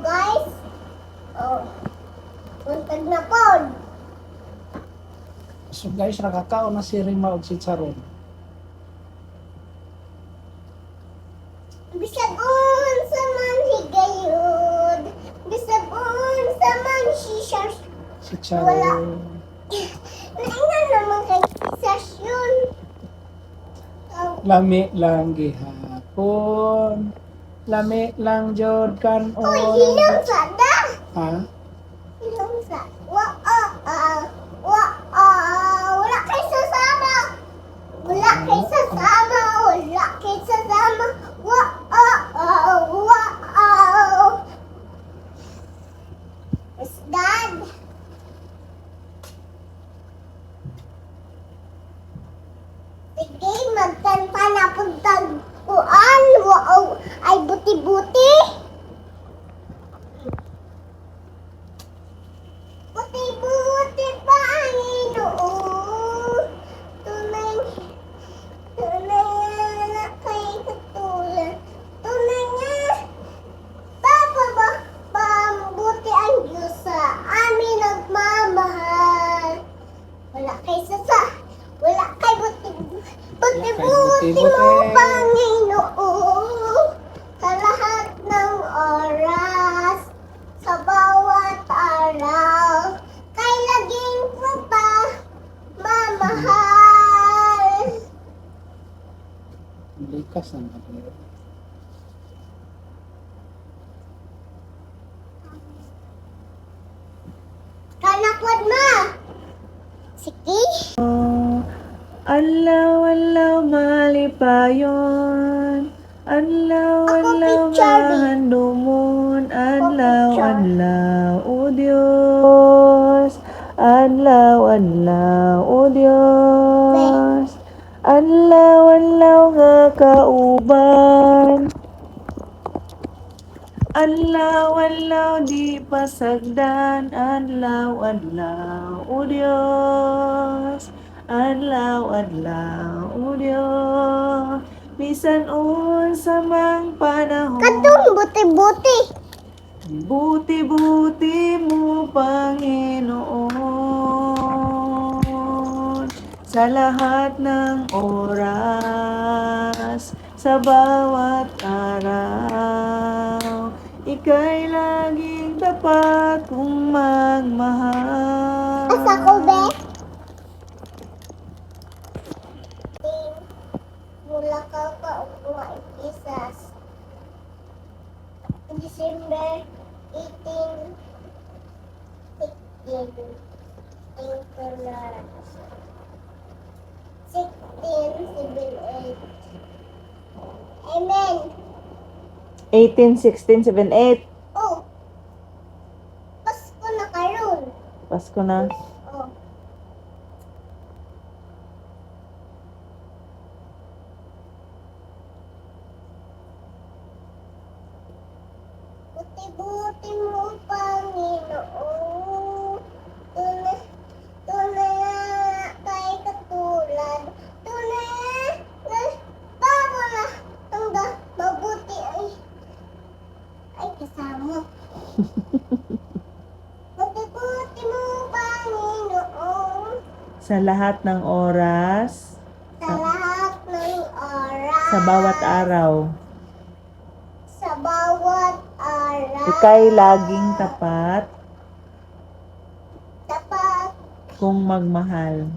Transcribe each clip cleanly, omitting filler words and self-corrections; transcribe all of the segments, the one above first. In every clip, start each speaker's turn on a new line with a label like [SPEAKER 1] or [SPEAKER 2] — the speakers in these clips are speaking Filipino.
[SPEAKER 1] guys. Oh, buntag na pod.
[SPEAKER 2] So guys, nakakaon na si Rima og si Charon.
[SPEAKER 1] Bisag unsa man higayod. Bisag unsa man siya.
[SPEAKER 2] Si Charon.
[SPEAKER 1] Naingan naman kay session.
[SPEAKER 2] Lami lang gihapon. Lami lang jud
[SPEAKER 1] Uy,
[SPEAKER 2] kanon.
[SPEAKER 1] hilang sada.
[SPEAKER 2] Ha?
[SPEAKER 1] Hilang sa. Wala kay sasama. Wala kay sasama. Wala kay sasama. Is dad. Sige, magkanta na puntag kuan. Wow, ay buti-buti. Buti-buti Panginoon. Tunay na kay katulad. Tunay nga. Pabuti ang Diyos sa amin nagmamahal. Wala kay sasa. Wala kay buti-buti mo Panginoon. Sa lahat ng oras. Sa bawat araw. Kay laging ko pa mamahal.
[SPEAKER 2] Likas na natin.
[SPEAKER 1] Kanakwad ma. Sige.
[SPEAKER 3] Alaw-alaw malipayon. Alaw-alaw
[SPEAKER 1] picture, babe.
[SPEAKER 3] mahandumon.
[SPEAKER 1] picture.
[SPEAKER 3] Adlaw-adlaw, o Diyos. Adlaw-adlaw, o Diyos. Adlaw-adlaw nga kauban. Adlaw-adlaw di pasagdan. Adlaw-adlaw, o Diyos. Adlaw-adlaw, o Diyos. Bisan unsa mang panahon.
[SPEAKER 1] Katong buti-buti.
[SPEAKER 3] Buti-buti mo, Panginoon, sa lahat ng oras, sa bawat araw. Ika'y laging tapat kong magmahal.
[SPEAKER 1] Asa ko be? Mula ka isas. December 18, 16, 16, 17, 8. Amen.
[SPEAKER 3] 18, 16, 7, 8.
[SPEAKER 1] Oh, Pasko na karon.
[SPEAKER 3] Pasko na.
[SPEAKER 1] Oh. Buti-buti mo, Panginoon. Tunay na kay katulad. Tunay na babo na tangga mabuti ay kasama. Buti-buti mo, Panginoon.
[SPEAKER 3] Sa lahat ng oras,
[SPEAKER 1] Sa lahat ng oras.
[SPEAKER 3] sa bawat araw.
[SPEAKER 1] Sa bawat araw.
[SPEAKER 3] Ika'y laging tapat
[SPEAKER 1] Dapat.
[SPEAKER 3] kung magmahal.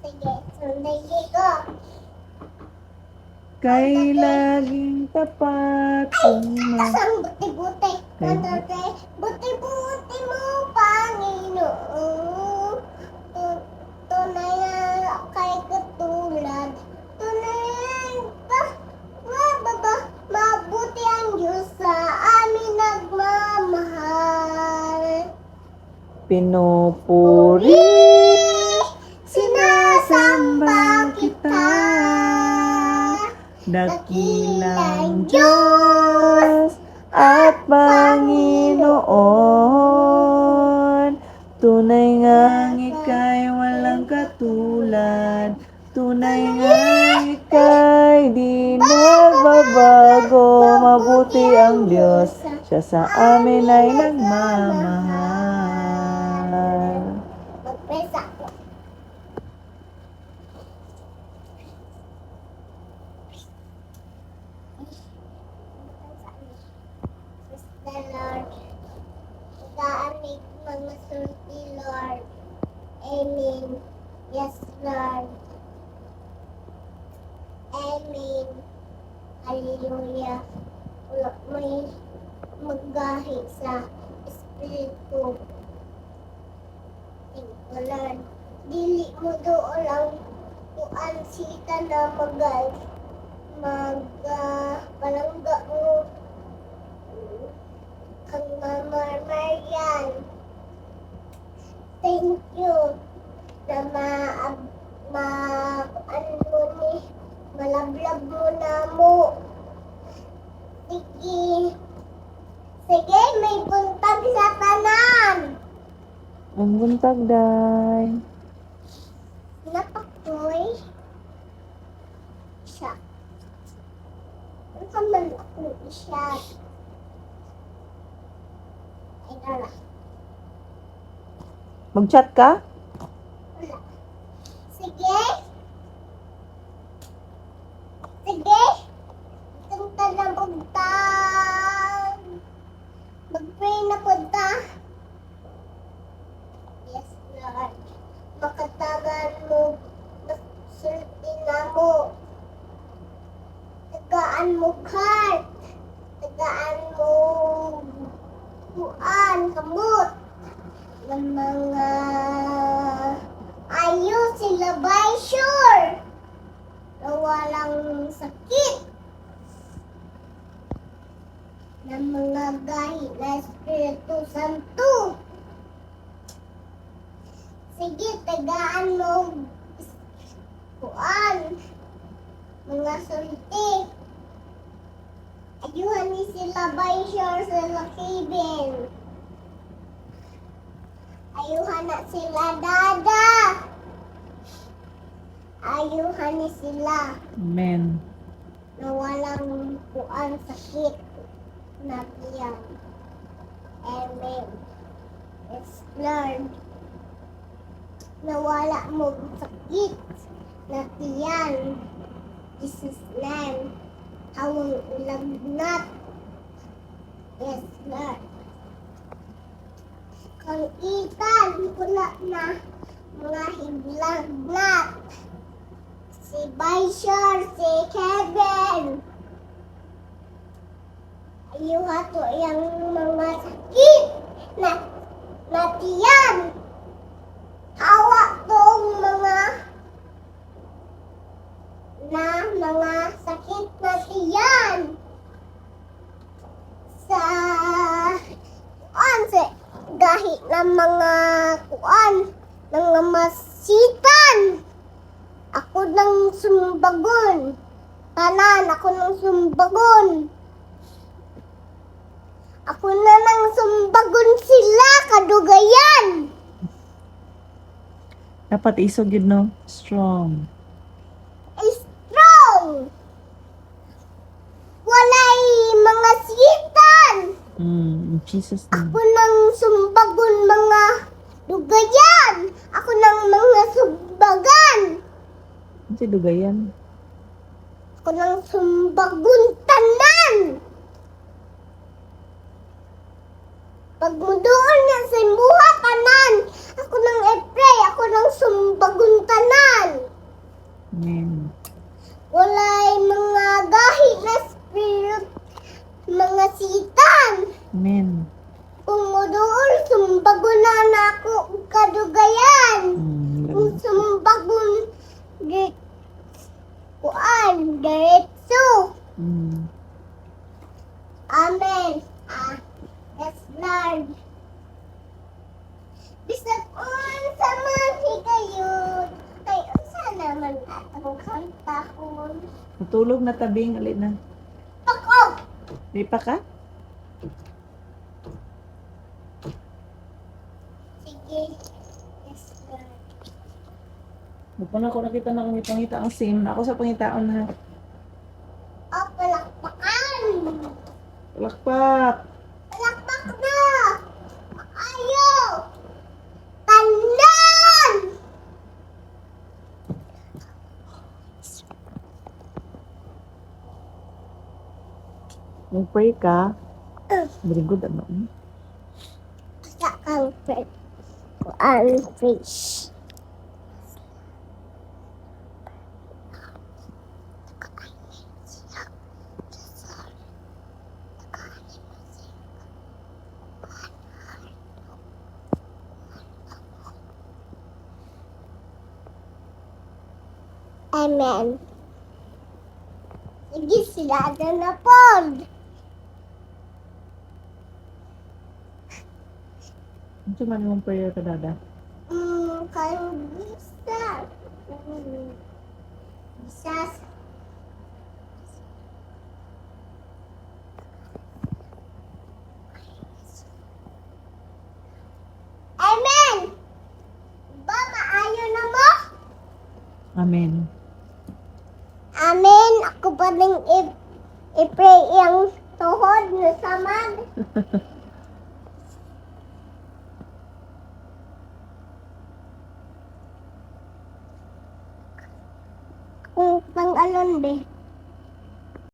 [SPEAKER 1] Sige, sundayin ko.
[SPEAKER 3] Kay laging tapat kung
[SPEAKER 1] Asang buti-buti. Buti-buti mo, Panginoon. Tunay na kay katulad. Tunay na mabuti ang Diyos sa amin nagmamahal.
[SPEAKER 3] pinupuri,
[SPEAKER 1] Sinasamba kita.
[SPEAKER 3] dakilang Diyos at Panginoon. Tunay ngang ika'y walang katulad. Tunay ngang ika'y di nagbabago. Mabuti ang Diyos Siya sa amin ay nagmamahal.
[SPEAKER 1] Magpesa ko. Praise the Lord. Gaamig mga sulti, Lord. Amen. Yes, Lord. Amen. Hallelujah. Wala may maggahi sa Espiritu. Thank you, Lord. Dili mo doon lang kuan sita na palangga mo kang Mama Marian. Thank you na ano mo ni malablab mo na mo. Sige. Sige, may buntag sa tanan.
[SPEAKER 3] Ang buntag, day.
[SPEAKER 1] Napakoy. Siya. Ano ka man ako siya? Ay, wala.
[SPEAKER 3] Mag-chat ka?
[SPEAKER 1] Wala. Sige. Sige. Punta na punta. Mag-pray na punta. Yes, Lord. Makatagan mo. Sulti na mo. Tagaan mo heart. Tagaan mo kuan, kamot. Ng mga ayos sila by sure. Na walang sakit. Ng mga gahi na Espiritu Santo. Sige, tagaan mo kuan, mga sulti. Ayuhan ni sila by sure sa Kevin. Ayuhan na sila dada. Ayuhan ni sila
[SPEAKER 3] Amen.
[SPEAKER 1] na walang kuan sakit na tiyan. Amen. Yes, Lord. Na wala mo sakit na tiyan. Jesus' name. Hawang lagnat. Yes, Lord. Kang ikan, wala na mga higlagnat. Si Baishar, si Kevin. Ayuha to yung mga sakit na tiyan. Hawa tong mga sakit na tiyan. Sa kuan sa gahi ng mga kuan ng mga masitan. Ako nang sumbagon. Tanan, ako nang sumbagon. Ako na nang sumbagon sila, kadugayan.
[SPEAKER 3] Dapat isog yun, no? Strong.
[SPEAKER 1] Strong. Walay mga sitan.
[SPEAKER 3] In Jesus' name.
[SPEAKER 1] Ako nang sumbagon mga dugayan. Ako nang mga sumbagan.
[SPEAKER 3] Ano si Dugayan?
[SPEAKER 1] Ako nang sumbagon tanan. Pag mo doon nga sa imuha tanan. Ako nang e-pray. Ako nang sumbagon tanan.
[SPEAKER 3] Amen.
[SPEAKER 1] Walay mga gahi na spirit. Mga sitan.
[SPEAKER 3] Amen.
[SPEAKER 1] Kung mo doon, sumbagon na ako kadugayan. Kung sumbagon, kuan, diretso. Amen. Yes, Lord. Bisag sa mga kayo. Ay, unsa naman atong kanta ko.
[SPEAKER 3] Natulog na tabing, alit na.
[SPEAKER 1] Pako!
[SPEAKER 3] Di pa ka?
[SPEAKER 1] Sige. Yes, Lord.
[SPEAKER 3] Huwag na ako nakita na kung ipangita ang sim. Ako sa pangitaon na.
[SPEAKER 1] O, palakpakan.
[SPEAKER 3] Palakpak! Mag-pray ka. Very good, ano?
[SPEAKER 1] Sa kang friend ko ang fish. Amen. Sige, sila na po.
[SPEAKER 3] Ito man yung prayer ka, Dada.
[SPEAKER 1] Kayo bisa. Bisa. Amen. Ba, maayo na mo?
[SPEAKER 3] Amen.
[SPEAKER 1] Amen. Ako pa rin i-pray ang tuhod na samad. Kung pang-alon, be.